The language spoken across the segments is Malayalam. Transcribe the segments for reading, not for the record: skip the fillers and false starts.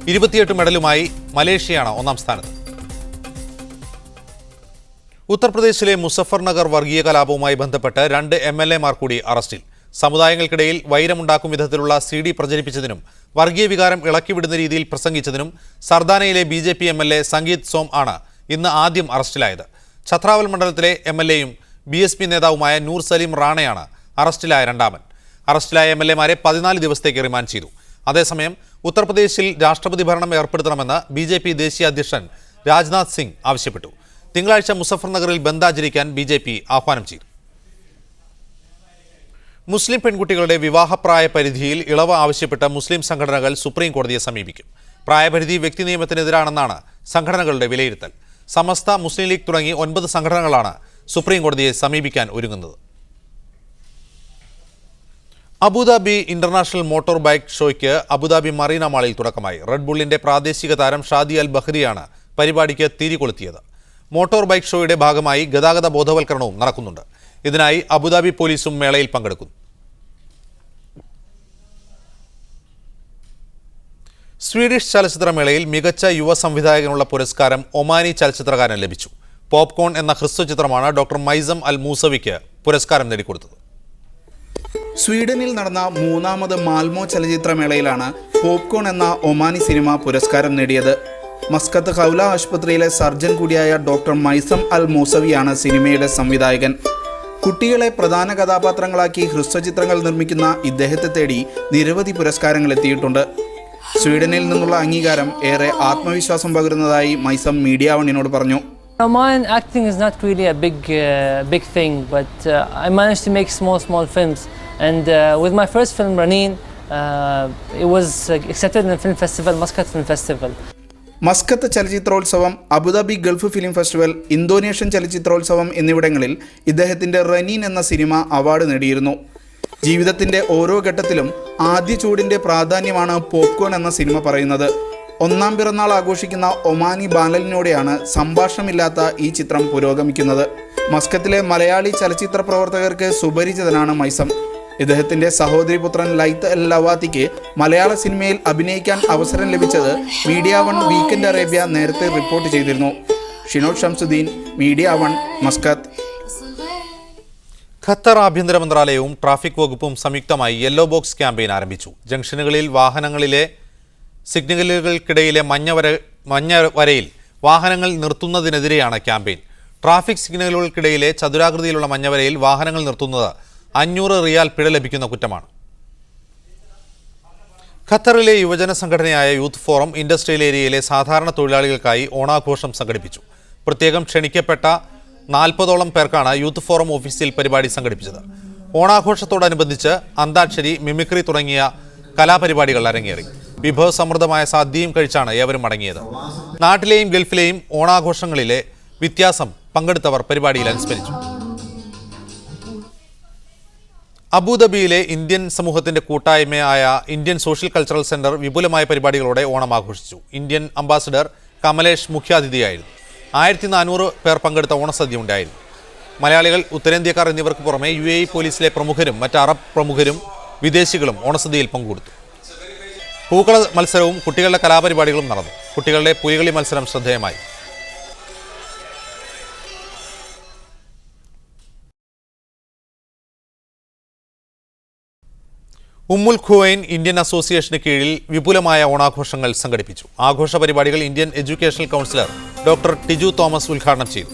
28 മെഡലുമായി മലേഷ്യയാണ് ഒന്നാം സ്ഥാനത്ത്. ഉത്തർപ്രദേശിലെ മുസഫർനഗർ വർഗീയ കലാപവുമായി ബന്ധപ്പെട്ട് 2 MLA-മാർ കൂടി അറസ്റ്റിൽ. സമുദായങ്ങൾക്കിടയിൽ വൈരമുണ്ടാക്കും വിധത്തിലുള്ള CD പ്രചരിപ്പിച്ചതിനും വർഗീയ വികാരം ഇളക്കിവിടുന്ന രീതിയിൽ പ്രസംഗിച്ചതിനും സർദാനയിലെ BJP MLA സംഗീത് സോം ആണ് ഇന്ന് ആദ്യം അറസ്റ്റിലായത്. ഛത്രാവൽ മണ്ഡലത്തിലെ MLA-യും BSP നേതാവുമായ നൂർ സലീം റാണയാണ് അറസ്റ്റിലായ രണ്ടാമൻ. അറസ്റ്റിലായ MLA-മാരെ 14 ദിവസത്തേക്ക് റിമാൻഡ് ചെയ്തു. അതേസമയം ഉത്തർപ്രദേശിൽ രാഷ്ട്രപതി ഭരണം ഏർപ്പെടുത്തണമെന്ന് BJP ദേശീയ അധ്യക്ഷൻ രാജ്നാഥ് സിംഗ് ആവശ്യപ്പെട്ടു. തിങ്കളാഴ്ച മുസഫർനഗറിൽ ബന്ദ് ആചരിക്കാൻ BJP ആഹ്വാനം ചെയ്തു. മുസ്ലിം പെൺകുട്ടികളുടെ വിവാഹപ്രായ പരിധിയിൽ ഇളവ് ആവശ്യപ്പെട്ട് മുസ്ലിം സംഘടനകൾ സുപ്രീം കോടതിയെ സമീപിക്കും. പ്രായപരിധി വ്യക്തി നിയമത്തിനെതിരാണെന്നാണ് സംഘടനകളുടെ വിലയിരുത്തൽ. സമസ്ത, മുസ്ലിം ലീഗ് തുടങ്ങി 9 സംഘടനകളാണ് സുപ്രീം കോടതിയെ സമീപിക്കാൻ ഒരുങ്ങുന്നത്. അബുദാബി ഇന്റർനാഷണൽ മോട്ടോർ ബൈക്ക് ഷോയ്ക്ക് അബുദാബി മറീന മാളിൽ തുടക്കമായി. റെഡ് ബുള്ളിന്റെ പ്രാദേശിക താരം ഷാദി അൽ ബഹ്രിയാണ് പരിപാടിക്ക് തിരികൊളുത്തിയത്. മോട്ടോർ ബൈക്ക് ഷോയുടെ ഭാഗമായി ഗതാഗത ബോധവൽക്കരണവും നടക്കുന്നുണ്ട്. ഇതിനായി അബുദാബി പോലീസും മേളയിൽ പങ്കെടുക്കുന്നു. സ്വീഡിഷ് ചലച്ചിത്രമേളയിൽ മികച്ച യുവ സംവിധായകനുള്ള പുരസ്കാരം ഒമാനി ചലച്ചിത്രകാരന് ലഭിച്ചു. പോപ്കോൺ എന്ന ഹ്രസ്വചിത്രമാണ് ഡോക്ടർ മൈസം അൽ മൂസവിക്ക് പുരസ്കാരം നേടിക്കൊടുത്തത്. സ്വീഡനിൽ നടന്ന 3ാമത് മാൽമോ ചലച്ചിത്രമേളയിലാണ് പോപ്കോൺ എന്ന ഒമാനി സിനിമ പുരസ്കാരം നേടിയത്. മസ്കത്ത് ഹൗല ആശുപത്രിയിലെ സർജൻ കൂടിയായ ഡോക്ടർ മൈസം അൽ മൂസവിയാണ് സിനിമയുടെ സംവിധായകൻ. കുട്ടികളെ പ്രധാന കഥാപാത്രങ്ങളാക്കി ഹ്രസ്വചിത്രങ്ങൾ നിർമ്മിക്കുന്ന ഇദ്ദേഹത്തെ തേടി നിരവധി പുരസ്കാരങ്ങൾ എത്തിയിട്ടുണ്ട്. സ്വീഡനിൽ നിന്നുള്ള അംഗീകാരം ഏറെ ആത്മവിശ്വാസം പകരുന്നതായി മൈസം മീഡിയ വണ്ണിനോട് പറഞ്ഞു. Oman acting is not really a big thing, but I managed to make small films, and with my first film Ranin, it was accepted in the film festival, Muscat Film Festival. Muscat ചലച്ചിത്രോത്സവം, Abu Dhabi Gulf film festival, Indonesian ചലച്ചിത്രോത്സവം എന്നിവിടങ്ങളിൽ ഇദ്ദേഹത്തിൻ്റെ റനീൻ എന്ന സിനിമ അവാർഡ് നേടിയിരുന്നു. ജീവിതത്തിൻ്റെ ഓരോ ഘട്ടത്തിലും ആദ്യ ചൂടിൻ്റെ പ്രാധാന്യമാണ് പോപ്കോൺ എന്ന സിനിമ പറയുന്നത്. 1ാം പിറന്നാൾ ആഘോഷിക്കുന്ന ഒമാനി ബാലലിനോടെയാണ് സംഭാഷണമില്ലാത്ത ഈ ചിത്രം പുരോഗമിക്കുന്നത്. മസ്കത്തിലെ മലയാളി ചലച്ചിത്ര പ്രവർത്തകർക്ക് സുപരിചിതനാണ് മൈസം. ഇദ്ദേഹത്തിൻ്റെ സഹോദരിപുത്രൻ ലൈത്ത് അൽ ലവാത്തിക്ക് മലയാള സിനിമയിൽ അഭിനയിക്കാൻ അവസരം ലഭിച്ചത് മീഡിയ വൺ വീക്കെൻഡ് അറേബ്യ നേരത്തെ റിപ്പോർട്ട് ചെയ്തിരുന്നു. Shinod Shamsuddin, media one, Muscat. Qatar ആഭ്യന്തര മന്ത്രാലയവും ട്രാഫിക് വകുപ്പും സംയുക്തമായി യെല്ലോ ബോക്സ് ക്യാമ്പയിൻ ആരംഭിച്ചു. ജംഗ്ഷനുകളിൽ വാഹനങ്ങളിലെ സിഗ്നലുകൾക്കിടയിലെ മഞ്ഞ വരയിൽ വാഹനങ്ങൾ നിർത്തുന്നതിനെതിരെയാണ് ക്യാമ്പയിൻ. ട്രാഫിക് സിഗ്നലുകൾക്കിടയിലെ ചതുരാകൃതിയിലുള്ള മഞ്ഞവരയിൽ വാഹനങ്ങൾ നിർത്തുന്നത് 500 റിയാൽ പിഴ ലഭിക്കുന്ന കുറ്റമാണ്. ഖത്തറിലെ യുവജന സംഘടനയായ യൂത്ത് ഫോറം ഇൻഡസ്ട്രിയൽ ഏരിയയിലെ സാധാരണ തൊഴിലാളികൾക്കായി ഓണാഘോഷം സംഘടിപ്പിച്ചു. പ്രത്യേകം ക്ഷണിക്കപ്പെട്ട 40ഓളം പേർക്കാണ് യൂത്ത് ഫോറം ഓഫീസിൽ പരിപാടി സംഘടിപ്പിച്ചത്. ഓണാഘോഷത്തോടനുബന്ധിച്ച് അന്താക്ഷരി, മിമിക്രി തുടങ്ങിയ കലാപരിപാടികൾ അരങ്ങേറി. വിഭവസമൃദ്ധമായ സദ്യയും കഴിച്ചാണ് ഏവരും മടങ്ങിയത്. നാട്ടിലെയും ഗൾഫിലെയും ഓണാഘോഷങ്ങളിലെ വ്യത്യാസം പങ്കെടുത്തവർ പരിപാടിയിൽ അനുസ്മരിച്ചു. അബുദാബിയിലെ ഇന്ത്യൻ സമൂഹത്തിന്റെ കൂട്ടായ്മയായ ഇന്ത്യൻ സോഷ്യൽ കൾച്ചറൽ സെന്റർ വിപുലമായ പരിപാടികളോടെ ഓണം ആഘോഷിച്ചു. Indian ambassador Kamlesh മുഖ്യാതിഥിയായിരുന്നു. 1400 പേർ പങ്കെടുത്ത ഓണസദ്യ ഉണ്ടായിരുന്നു. മലയാളികൾ, ഉത്തരേന്ത്യക്കാർ എന്നിവർക്ക് പുറമെ UAE പോലീസിലെ പ്രമുഖരും മറ്റ് അറബ് പ്രമുഖരും വിദേശികളും ഓണസദ്യയിൽ പങ്കെടുത്തു. പൂക്കള മത്സരവും കുട്ടികളുടെ കലാപരിപാടികളും നടന്നു. കുട്ടികളുടെ പുലികളി മത്സരം ശ്രദ്ധേയമായി. ഉമ്മുൽ ഖുവൈൻ ഇന്ത്യൻ അസോസിയേഷന് കീഴിൽ വിപുലമായ ഓണാഘോഷങ്ങൾ സംഘടിപ്പിച്ചു. ആഘോഷ പരിപാടികൾ Indian educational counsellor doctor Tiju Thomas ഉദ്ഘാടനം ചെയ്തു.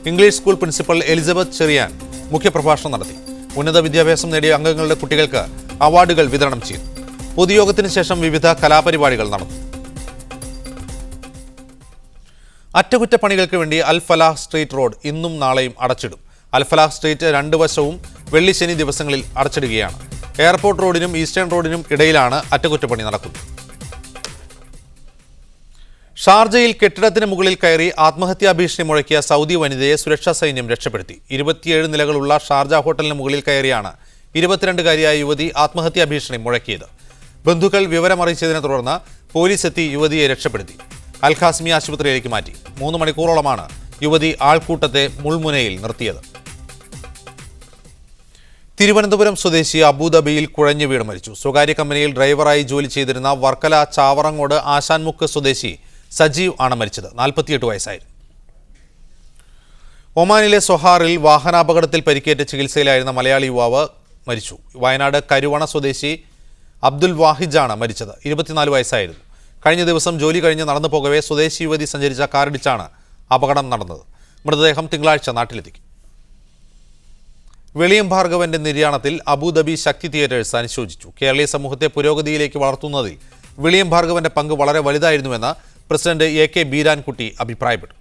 English school principal Elizabeth Cherian മുഖ്യപ്രഭാഷണം നടത്തി. ഉന്നത വിദ്യാഭ്യാസം നേടിയ അംഗങ്ങളുടെ കുട്ടികൾക്ക് അവാർഡുകൾ വിതരണം ചെയ്തു. പൊതുയോഗത്തിന് ശേഷം വിവിധ കലാപരിപാടികൾ നടന്നു. അറ്റകുറ്റപ്പണികൾക്ക് വേണ്ടി അൽ ഫലാഹ് സ്ട്രീറ്റ് റോഡ് ഇന്നും നാളെയും അടച്ചിടും. അൽ ഫലാഹ് സ്ട്രീറ്റ് 2 വശവും വെള്ളി ശനി ദിവസങ്ങളിൽ അടച്ചിടുകയാണ്. എയർപോർട്ട് റോഡിനും ഈസ്റ്റേൺ റോഡിനും ഇടയിലാണ് അറ്റകുറ്റപ്പണി നടക്കുന്നത്. ഷാർജയിൽ കെട്ടിടത്തിന് മുകളിൽ കയറി ആത്മഹത്യാ ഭീഷണി മുഴക്കിയ സൗദി വനിതയെ സുരക്ഷാ സൈന്യം രക്ഷപ്പെടുത്തി. 27 നിലകളുള്ള ഷാർജ ഹോട്ടലിന് മുകളിൽ കയറിയാണ് 22-കാരിയായ യുവതി ആത്മഹത്യാ ഭീഷണി മുഴക്കിയത്. ബന്ധുക്കൾ വിവരമറിയിച്ചതിനെ തുടർന്ന് പോലീസ് എത്തി യുവതിയെ രക്ഷപ്പെടുത്തി. അൽ ഖാസിമി ആശുപത്രിയിലേക്ക് മാറ്റി. 3 മണിക്കൂറോളമാണ് യുവതി ആൾക്കൂട്ടത്തെ മുൾമുനയിൽ നിർത്തിയത്. തിരുവനന്തപുരം സ്വദേശി അബുദാബിയിൽ കുഴഞ്ഞു വീണ് മരിച്ചു. സ്വകാര്യ കമ്പനിയിൽ ഡ്രൈവറായി ജോലി ചെയ്തിരുന്ന വർക്കല ചാവറങ്ങോട് ആശാൻമുക്ക് സ്വദേശി സജീവ് ആണ് മരിച്ചത്. 48 വയസ്സായിരുന്നു. ഒമാനിലെ സൊഹാറിൽ വാഹനാപകടത്തിൽ പരിക്കേറ്റ് ചികിത്സയിലായിരുന്ന മലയാളി യുവാവ് മരിച്ചു. വയനാട് കരുവണ സ്വദേശി അബ്ദുൽ വാഹിജാണ് മരിച്ചത്. 24 വയസ്സായിരുന്നു. കഴിഞ്ഞ ദിവസം ജോലി കഴിഞ്ഞ് നടന്നു പോകവേ സ്വദേശി യുവതി സഞ്ചരിച്ച കാറിടിച്ചാണ് അപകടം നടന്നത്. മൃതദേഹം തിങ്കളാഴ്ച നാട്ടിലെത്തിക്കും. വെളിയം ഭാർഗവന്റെ നിര്യാണത്തിൽ അബുദാബി ശക്തി തിയേറ്റേഴ്സ് അനുശോചിച്ചു. കേരളീയ സമൂഹത്തെ പുരോഗതിയിലേക്ക് വളർത്തുന്നതിൽ വെളിയം ഭാർഗവന്റെ പങ്ക് വളരെ വലുതായിരുന്നുവെന്ന് പ്രസിഡന്റ് AK ബീരാൻകുട്ടി അഭിപ്രായപ്പെട്ടു.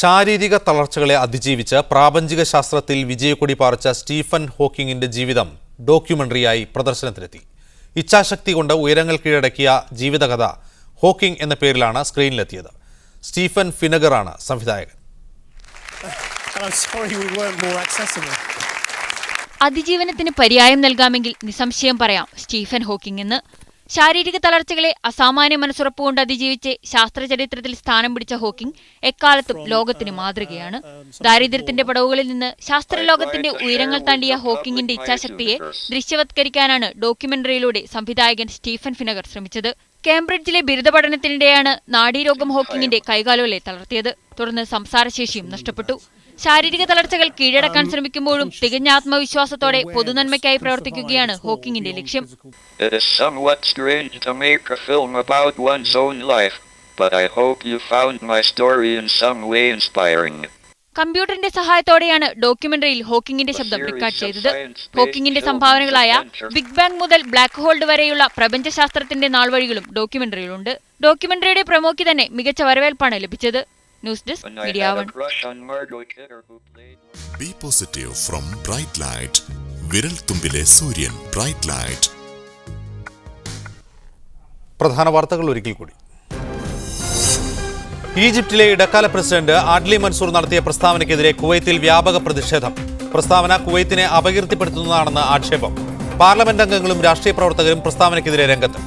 ശാരീരിക തളർച്ചകളെ അതിജീവിച്ച് പ്രാപഞ്ചിക ശാസ്ത്രത്തിൽ വിജയക്കൊടി പാറിച്ച സ്റ്റീഫൻ ഹോക്കിങ്ങിന്റെ ജീവിതം ഡോക്യുമെന്ററിയായി പ്രദർശനത്തിലെത്തി. ഇച്ഛാശക്തി കൊണ്ട് ഉയരങ്ങൾ കീഴടക്കിയ ജീവിതകഥ ഹോക്കിംഗ് എന്ന പേരിലാണ് സ്ക്രീനിലെത്തിയത്. സ്റ്റീഫൻ ഫിനഗറാണ് സംവിധായകൻ. അതിജീവനത്തിന് പര്യായം നൽകാമെങ്കിൽ നിസ്സംശയം പറയാം സ്റ്റീഫൻ ഹോക്കിംഗ് എന്ന്. ശാരീരിക തളർച്ചകളെ അസാമാന്യ മനസ്സുറപ്പുകൊണ്ട് അതിജീവിച്ച് ശാസ്ത്രചരിത്രത്തിൽ സ്ഥാനം പിടിച്ച ഹോക്കിംഗ് എക്കാലത്തും ലോകത്തിന് മാതൃകയാണ്. ദാരിദ്ര്യത്തിന്റെ പടവുകളിൽ നിന്ന് ശാസ്ത്രലോകത്തിന്റെ ഉയരങ്ങൾ താണ്ടിയ ഹോക്കിങ്ങിന്റെ ഇച്ഛാശക്തിയെ ദൃശ്യവത്കരിക്കാനാണ് ഡോക്യുമെന്ററിയിലൂടെ സംവിധായകൻ സ്റ്റീഫൻ ഫിനഗർ ശ്രമിച്ചത്. കേംബ്രിഡ്ജിലെ ബിരുദ പഠനത്തിനിടെയാണ് നാഡീരോഗം ഹോക്കിങ്ങിന്റെ കൈകാലുകളെ തളർത്തിയത്. തുടർന്ന് സംസാരശേഷിയും നഷ്ടപ്പെട്ടു. ശാരീരിക തളർച്ചകൾ കീഴടക്കാൻ ശ്രമിക്കുമ്പോഴും തികഞ്ഞ ആത്മവിശ്വാസത്തോടെ പൊതുനന്മയ്ക്കായി പ്രവർത്തിക്കുകയാണ് ഹോക്കിങ്ങിന്റെ ലക്ഷ്യം. It is somewhat strange to make a film about one's own life, but I hope you found my story in some way inspiring. കമ്പ്യൂട്ടറിന്റെ സഹായത്തോടെയാണ് ഡോക്യുമെന്ററിയിൽ ഹോക്കിങ്ങിന്റെ ശബ്ദം റെക്കോർഡ് ചെയ്തത്. ഹോക്കിങ്ങിന്റെ സംഭാവനകളായ ബിഗ് ബാങ് മുതൽ ബ്ലാക്ക് ഹോൾ വരെയുള്ള പ്രപഞ്ചശാസ്ത്രത്തിന്റെ നാൾവഴികളും ഡോക്യുമെന്ററിയിലുണ്ട്. ഡോക്യുമെന്ററിയുടെ പ്രമോയ്ക്ക് തന്നെ മികച്ച വരവേൽപ്പാണ് ലഭിച്ചത്. News desk media one. Be positive from Bright Light. വിരൽ തുമ്പിലെ സൂര്യൻ ബ്രൈറ്റ് ലൈറ്റ്. പ്രധാന വാർത്തകൾ ഒരിക്കൽ കൂടി. ഈജിപ്തിലെ ഇടക്കാല പ്രസിഡന്റ് ആഡ്ലി മൻസൂർ നടത്തിയ പ്രസ്താവനയ്ക്കെതിരെ കുവൈത്തിൽ വ്യാപക പ്രതിഷേധം. പ്രസ്താവന കുവൈത്തിനെ അപകീർത്തിപ്പെടുത്തുന്നതാണെന്ന് ആക്ഷേപം. പാർലമെന്റ് അംഗങ്ങളും രാഷ്ട്രീയ പ്രവർത്തകരും പ്രസ്താവനയ്ക്കെതിരെ രംഗത്ത്.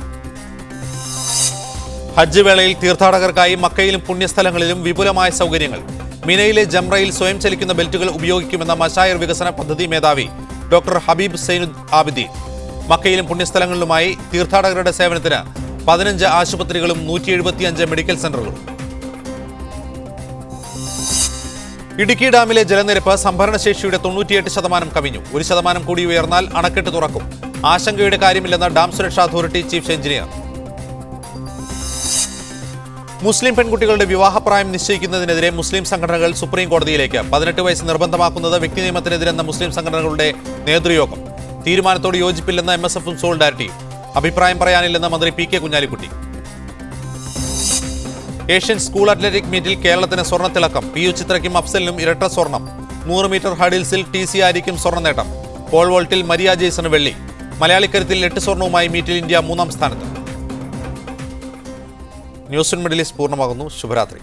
ഹജ്ജ് വേളയിൽ തീർത്ഥാടകർക്കായി മക്കയിലും പുണ്യസ്ഥലങ്ങളിലും വിപുലമായ സൗകര്യങ്ങൾ. മിനയിലെ ജംറയിൽ സ്വയം ചലിക്കുന്ന ബെൽറ്റുകൾ ഉപയോഗിക്കുമെന്ന മശായർ വികസന പദ്ധതി മേധാവി ഡോക്ടർ ഹബീബ് സൈനുദ് ആബിദി. മക്കയിലും പുണ്യസ്ഥലങ്ങളിലുമായി തീർത്ഥാടകരുടെ സേവനത്തിന് 15 ആശുപത്രികളും 175 മെഡിക്കൽ സെന്ററുകളും. ഇടുക്കി ഡാമിലെ ജലനിരപ്പ് സംഭരണശേഷിയുടെ 98% കവിഞ്ഞു. 1% കൂടി ഉയർന്നാൽ അണക്കെട്ട് തുറക്കും. ആശങ്കയുടെ കാര്യമില്ലെന്ന് ഡാം സുരക്ഷാ അതോറിറ്റി ചീഫ് എഞ്ചിനീയർ. മുസ്ലിം പെൺകുട്ടികളുടെ വിവാഹപ്രായം നിശ്ചയിക്കുന്നതിനെതിരെ മുസ്ലിം സംഘടനകൾ സുപ്രീം കോടതിയിലേക്ക്. 18 വയസ്സ് നിർബന്ധമാക്കുന്നത് വ്യക്തി നിയമത്തിനെതിരെന്ന മുസ്ലിം സംഘടനകളുടെ നേതൃയോഗം. തീരുമാനത്തോട് യോജിപ്പില്ലെന്ന് MSFും സോളിഡാരിറ്റിയും. അഭിപ്രായം പറയാനില്ലെന്ന് മന്ത്രി PK Kunhalikutty. Asian school athletic മീറ്റിൽ കേരളത്തിന് സ്വർണ്ണത്തിളക്കം. PU ചിത്രയ്ക്കും അഫ്സലിനും ഇരട്ട സ്വർണം. 100 മീറ്റർ ഹഡിൽസിൽ TC ആരിക്കും സ്വർണ്ണ നേട്ടം. പോൾ വോൾട്ടിൽ മരിയ ജെയ്സണ് വെള്ളി. മലയാളിക്കരുത്തിൽ 8 സ്വർണവുമായി മീറ്റിൽ ഇന്ത്യ 3ാം സ്ഥാനത്ത്. ന്യൂസ് മിഡിൽ ഈസ്റ്റ് പൂർണ്ണമാകുന്നു. ശുഭരാത്രി.